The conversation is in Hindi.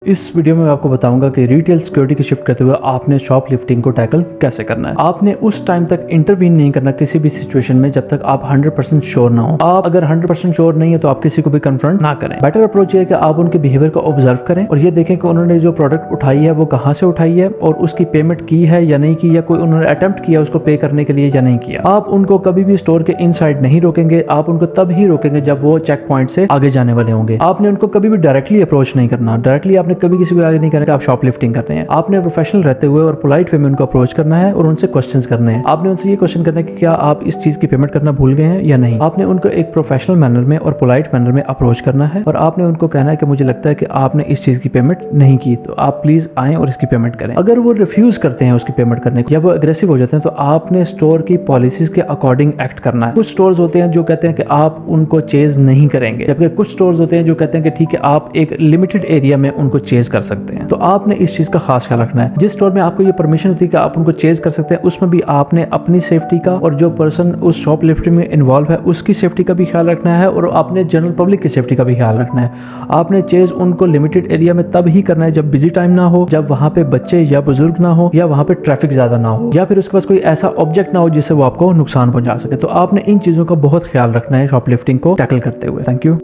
इस वीडियो में मैं आपको बताऊंगा कि रिटेल सिक्योरिटी की शिफ्ट करते हुए आपने शॉप लिफ्टिंग को टैकल कैसे करना है। आपने उस टाइम तक इंटरवीन नहीं करना किसी भी सिचुएशन में जब तक आप 100% श्योर ना हो। आप अगर 100% श्योर नहीं है तो आप किसी को भी कन्फ्रंट ना करें। बेटर अप्रोच है कि आप उनके बिहेवियर को ऑब्जर्व करें और ये देखें कि उन्होंने जो प्रोडक्ट उठाई है वो कहाँ से उठाई है और उसकी पेमेंट की है या नहीं की, या कोई उन्होंने अटेम्प्ट किया उसको पे करने के लिए या नहीं किया। आप उनको कभी भी स्टोर के इनसाइड नहीं रोकेंगे, आप उनको तब ही रोकेंगे जब वो चेक पॉइंट से आगे जाने वाले होंगे। आपने उनको कभी भी डायरेक्टली अप्रोच नहीं करना। डायरेक्टली आपने कभी किसी को आगे नहीं करना कि आप शॉप लिफ्टिंग कर रहे हैं। आपने प्रोफेशनल रहते हुए और पोलाइट वे में उनको अप्रोच करना है और उनसे क्वेश्चंस करने हैं। आपने उनसे ये क्वेश्चन करना है कि क्या आप इस चीज की पेमेंट करना भूल गए हैं या नहीं। आपने उनको एक प्रोफेशनल मैनर में और पोलाइट मैनर में अप्रोच करना है और आपने उनको कहना है कि मुझे लगता है कि आपने इस चीज की पेमेंट नहीं की, तो आप प्लीज आएं और इसकी पेमेंट करें। अगर वो रिफ्यूज करते हैं उसकी पेमेंट करने को या वो अग्रेसिव हो जाते हैं तो आपने स्टोर की पॉलिसीज के अकॉर्डिंग एक्ट करना है। कुछ स्टोर्स होते हैं जो कहते हैं कि आप उनको चेज नहीं करेंगे, जबकि कुछ स्टोर्स होते हैं जो कहते हैं कि ठीक है आप एक लिमिटेड एरिया में उनको चेज कर सकते हैं। तो आपने इस चीज का खास ख्याल रखना है। जिस स्टोर में आपको ये परमिशन होती है कि आप उनको चेज कर सकते हैं, उसमें भी आपने अपनी सेफ्टी का और जो पर्सन उस शॉप लिफ्टिंग में इन्वॉल्व है उसकी सेफ्टी का भी ख्याल रखना है और आपने जनरल पब्लिक की सेफ्टी का भी ख्याल रखना है। आपने चेज उनको लिमिटेड एरिया में तब ही करना है जब बिजी टाइम ना हो, जब वहां पे बच्चे या बुजुर्ग ना हो, या वहां पे ट्रैफिक ज्यादा ना हो, या फिर उसके पास कोई ऐसा ऑब्जेक्ट ना हो जिससे वो आपको नुकसान पहुंचा सके। तो आपने इन चीजों का बहुत ख्याल रखना है शॉप लिफ्टिंग को टैकल करते हुए। Thank you.